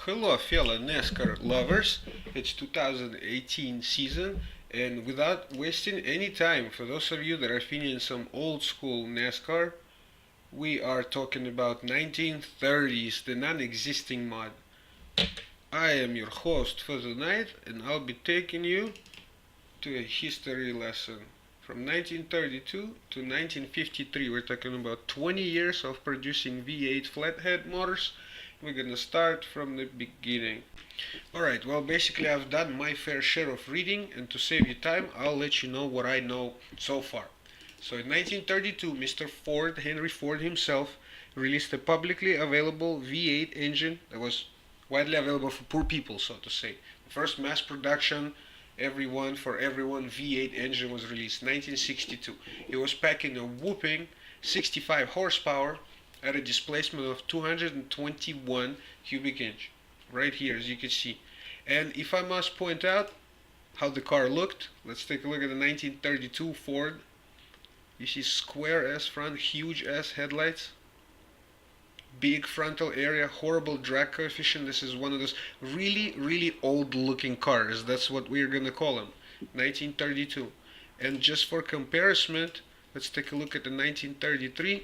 Hello fellow NASCAR lovers, it's 2018 season, and without wasting any time, for those of you that are feeling some old school NASCAR, we are talking about 1930s, the non-existing mod. I am your host for tonight, and I'll be taking you to a history lesson. From 1932 to 1953, we're talking about 20 years of producing V8 flathead motors. We're gonna start from the beginning. Alright, well basically I've done my fair share of reading, and to save you time, I'll let you know what I know so far. So in 1932, Mr. Ford, Henry Ford himself, released a publicly available V8 engine that was widely available for poor people, so to say. The first mass production for everyone V8 engine was released 1962. It was packing a whooping 65 horsepower at a displacement of 221 cubic inch, right here as you can see. And if I must point out how the car looked, let's take a look at the 1932 Ford. You see square ass front, huge ass headlights, big frontal area, horrible drag coefficient. This is one of those really old looking cars. That's what we're gonna call them. 1932. And just for comparison, let's take a look at the 1933.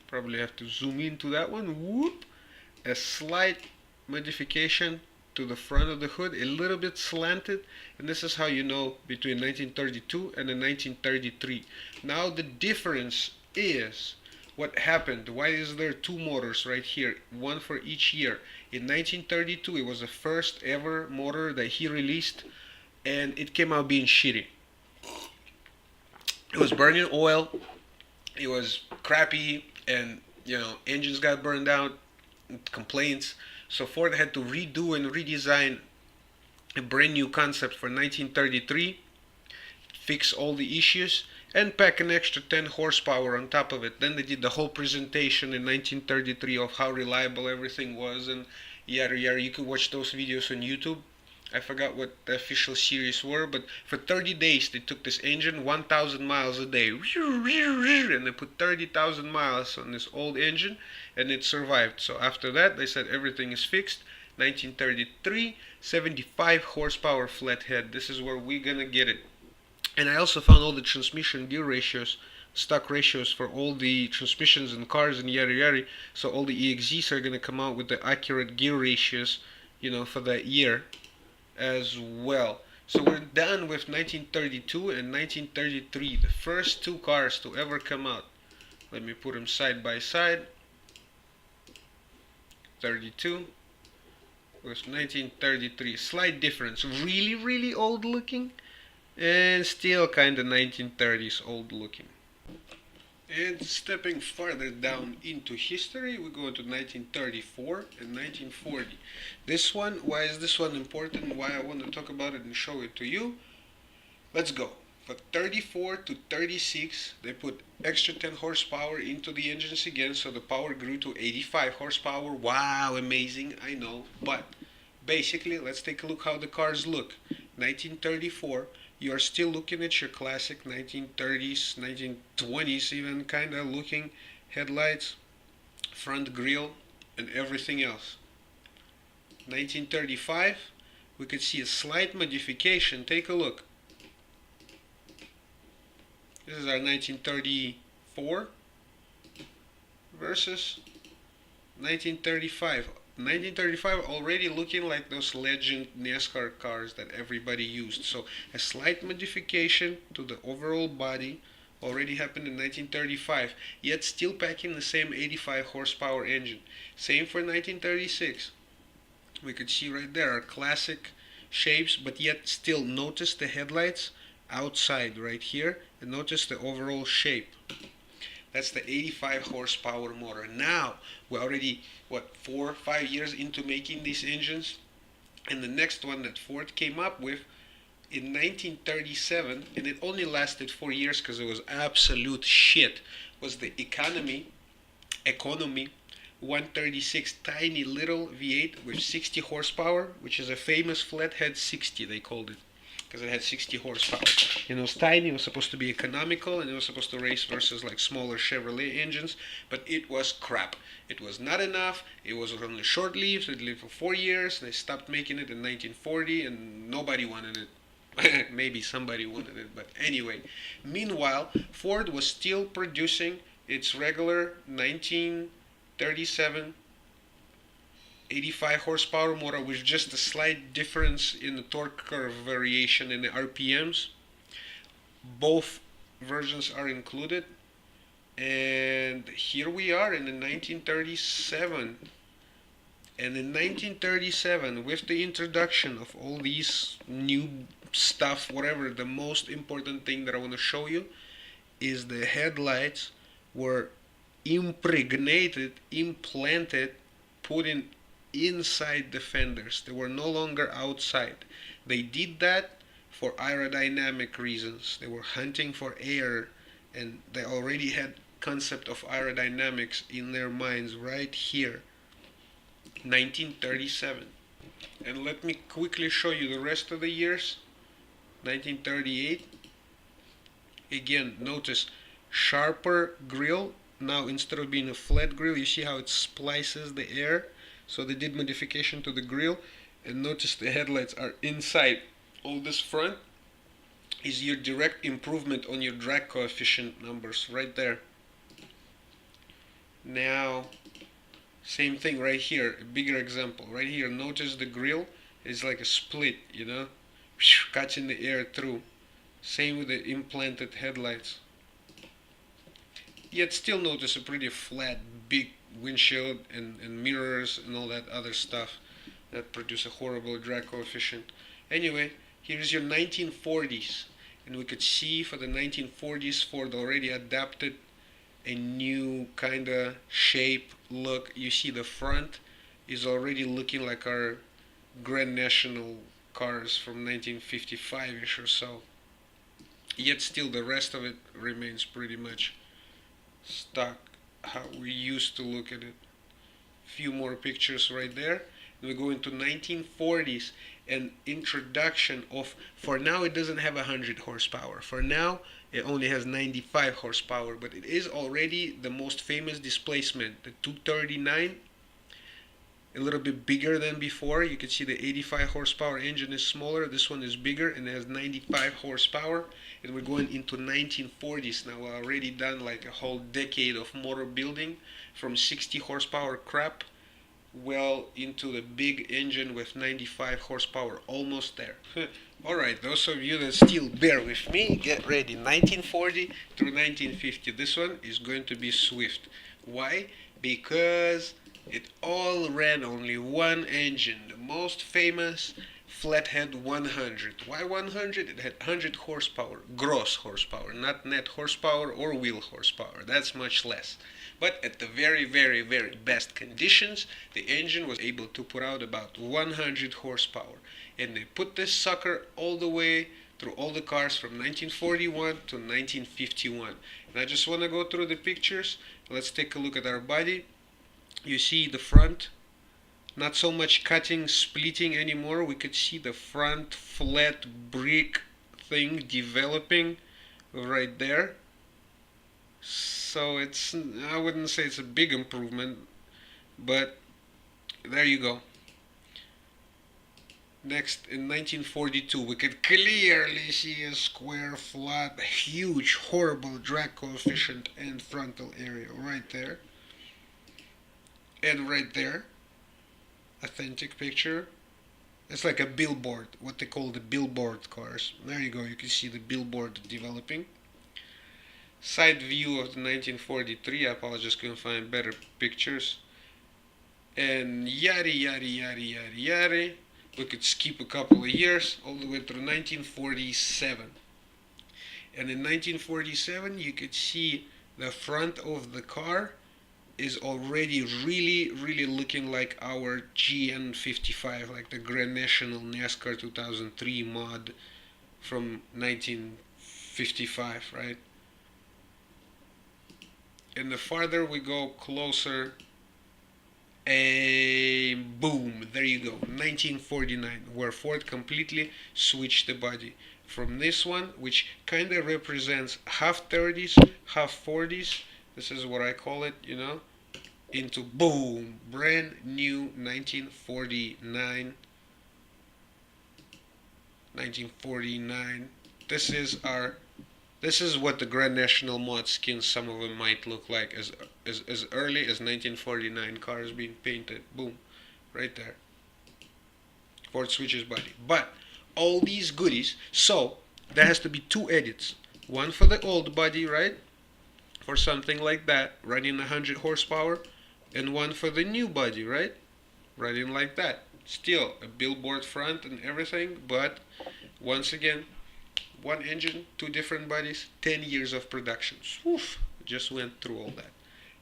Probably have to zoom into that one. Whoop! A slight modification to the front of the hood, a little bit slanted, and this is how you know between 1932 and the 1933. Now the difference is what happened. Why is there two motors right here, one for each year? In 1932, it was the first ever motor that he released, and it came out being shitty. It was burning oil, it was crappy, and engines got burned out, complaints. So Ford had to redo and redesign a brand new concept for 1933, fix all the issues, and pack an extra 10 horsepower on top of it. Then they did the whole presentation in 1933 of how reliable everything was, and yada yada. You can watch those videos on YouTube. I forgot what the official series were, but for 30 days they took this engine 1,000 miles a day, and they put 30,000 miles on this old engine, and it survived. So after that, they said everything is fixed. 1933, 75 horsepower flathead. This is where we're gonna get it. And I also found all the transmission gear ratios, stock ratios for all the transmissions and cars and yada yada. So all the EXZs are gonna come out with the accurate gear ratios, for that year as well. So we're done with 1932 and 1933, the first two cars to ever come out. Let me put them side by side. 32 with 1933. Slight difference. Really old looking, and still kind of 1930s old looking. And stepping further down into history, we go to 1934 and 1940. This one, why is this one important? Why I want to talk about it and show it to you? Let's go. For 34 to 36, they put extra 10 horsepower into the engines again, so the power grew to 85 horsepower. Wow, amazing, I know. But basically, let's take a look how the cars look. 1934. You are still looking at your classic 1930s, 1920s even kind of looking headlights, front grille, and everything else. 1935, we could see a slight modification. Take a look. This is our 1934 versus 1935. 1935 already looking like those legend NASCAR cars that everybody used. So a slight modification to the overall body already happened in 1935, yet still packing the same 85 horsepower engine. Same for 1936. We could see right there our classic shapes, but yet still notice the headlights outside right here, and notice the overall shape. That's the 85 horsepower motor. Now, we're already, 4 or 5 years into making these engines. And the next one that Ford came up with in 1937, and it only lasted 4 years because it was absolute shit, was the Economy 136, tiny little V8 with 60 horsepower, which is a famous flathead 60, they called it. because it had 60 horsepower. And it was tiny, it was supposed to be economical, and it was supposed to race versus like smaller Chevrolet engines, but it was crap. It was not enough, it was only short-lived, it lived for 4 years, and they stopped making it in 1940, and nobody wanted it. Maybe somebody wanted it, but anyway. Meanwhile, Ford was still producing its regular 1937 85 horsepower motor with just a slight difference in the torque curve variation in the RPMs. Both versions are included, and here we are in the 1937. And in 1937, with the introduction of all these new stuff, whatever, the most important thing that I want to show you is the headlights were implanted, put in inside the fenders. They were no longer outside. They did that for aerodynamic reasons. They were hunting for air, and they already had concept of aerodynamics in their minds right here. 1937. And let me quickly show you the rest of the years. 1938. Again, notice sharper grille. Now instead of being a flat grille, you see how it splices the air. So they did modification to the grille, and notice the headlights are inside. All this front is your direct improvement on your drag coefficient numbers right there. Now, same thing right here, a bigger example. Right here, notice the grille is like a split, you know, cutting the air through. Same with the implanted headlights. Yet still notice a pretty flat, big windshield and mirrors and all that other stuff that produce a horrible drag coefficient. Anyway, here's your 1940s, and we could see for the 1940s Ford already adapted a new kind of shape, look. You see the front is already looking like our Grand National cars from 1955ish or so. Yet still the rest of it remains pretty much stock, how we used to look at it. Few more pictures right there. And we go into 1940s and introduction of, for now it doesn't have 100 horsepower. For now it only has 95 horsepower, but it is already the most famous displacement, the 239. A little bit bigger than before. You can see the 85 horsepower engine is smaller. This one is bigger and it has 95 horsepower. And we're going into 1940s now. We're already done like a whole decade of motor building, from 60 horsepower crap well into the big engine with 95 horsepower, almost there. Alright, those of you that still bear with me, get ready. 1940 through 1950. This one is going to be swift. Why? Because it all ran only one engine, the most famous flathead 100. Why 100? It had 100 horsepower, gross horsepower, not net horsepower or wheel horsepower. That's much less. But at the very, very, very best conditions, the engine was able to put out about 100 horsepower. And they put this sucker all the way through all the cars from 1941 to 1951. And I just want to go through the pictures. Let's take a look at our body. You see the front, not so much cutting, splitting anymore. We could see the front flat brick thing developing right there. So it's, I wouldn't say it's a big improvement, but there you go. Next, in 1942, we could clearly see a square, flat, huge, horrible drag coefficient and frontal area right there. And right there, authentic picture. It's like a billboard, what they call the billboard cars. There you go, you can see the billboard developing. Side view of the 1943, I apologize, couldn't find better pictures. And yada yada yada yada yada. We could skip a couple of years all the way through 1947. And in 1947 you could see the front of the car is already really looking like our GN55, like the Grand National NASCAR 2003 mod from 1955, right? And the farther we go closer, and boom, there you you go, 1949, where Ford completely switched the body from this one, which kind of represents half 30s, half 40s. This is what I call it, into boom, brand new 1949. 1949. This is what the Grand National mod skins, some of them might look like as early as 1949 cars being painted. Boom, right there. Ford switches body. But all these goodies, so there has to be two edits. One for the old body, right? For something like that, running 100 horsepower, and one for the new body, right? Running like that. Still a billboard front and everything, but once again, one engine, two different bodies, 10 years of production. Oof, just went through all that.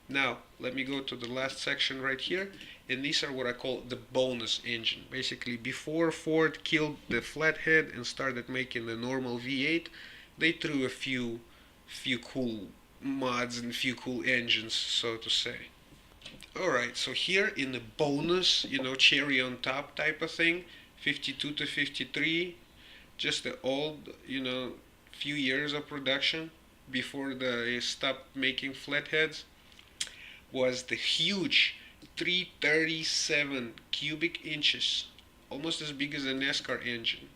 Now, let me go to the last section right here, and these are what I call the bonus engine. Basically, before Ford killed the flathead and started making the normal V8, they threw a few cool mods and a few cool engines, so to say. Alright, so here in the bonus, cherry on top type of thing, 52 to 53, just the old, few years of production before they stopped making flatheads, was the huge 337 cubic inches, almost as big as a NASCAR engine,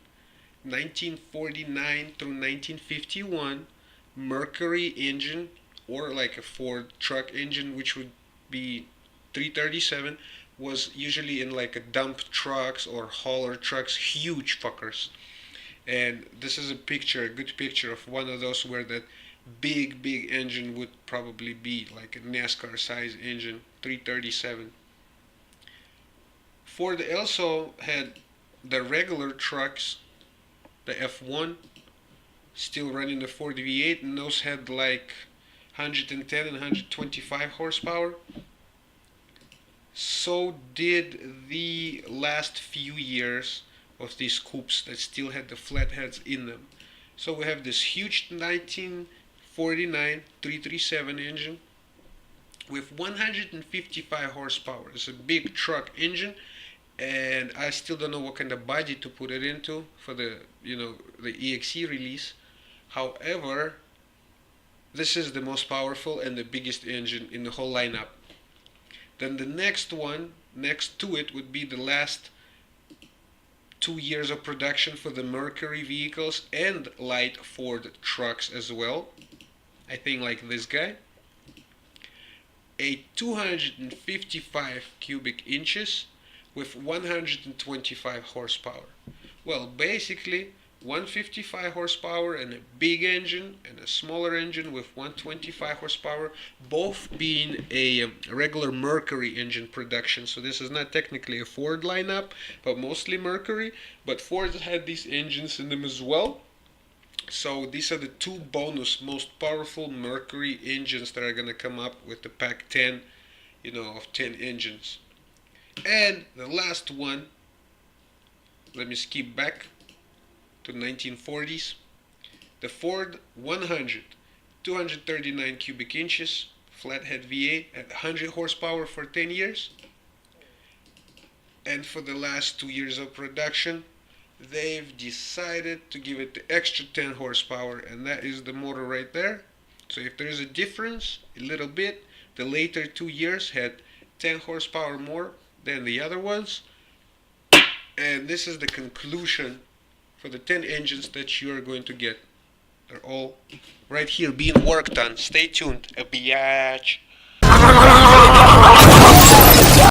1949 through 1951 Mercury engine, or like a Ford truck engine, which would be 337, was usually in like a dump trucks or hauler trucks, huge fuckers. And this is a good picture of one of those where that big engine would probably be like a NASCAR size engine, 337. Ford also had the regular trucks, the F1, still running the Ford V8, and those had like 110 and 125 horsepower. So did the last few years of these coupes that still had the flatheads in them. So we have this huge 1949 337 engine with 155 horsepower. It's a big truck engine, and I still don't know what kind of body to put it into for the the EXE release. However, this is the most powerful and the biggest engine in the whole lineup. Then the next one next to it would be the last 2 years of production for the Mercury vehicles and light Ford trucks as well. I think like this guy. A 255 cubic inches with 125 horsepower. Well, basically 155 horsepower and a big engine and a smaller engine with 125 horsepower, both being a regular Mercury engine production. So this is not technically a Ford lineup, but mostly Mercury. But Ford had these engines in them as well. So these are the two bonus most powerful Mercury engines that are going to come up with the pack 10, of 10 engines. And the last one, let me skip back to 1940s, the Ford 100, 239 cubic inches, flathead V8 at 100 horsepower for 10 years. And for the last 2 years of production, they've decided to give it the extra 10 horsepower, and that is the motor right there. So if there's a difference, a little bit, the later 2 years had 10 horsepower more than the other ones. And this is the conclusion for the 10 engines that you are going to get. They're all right here being worked on. Stay tuned, a biatch.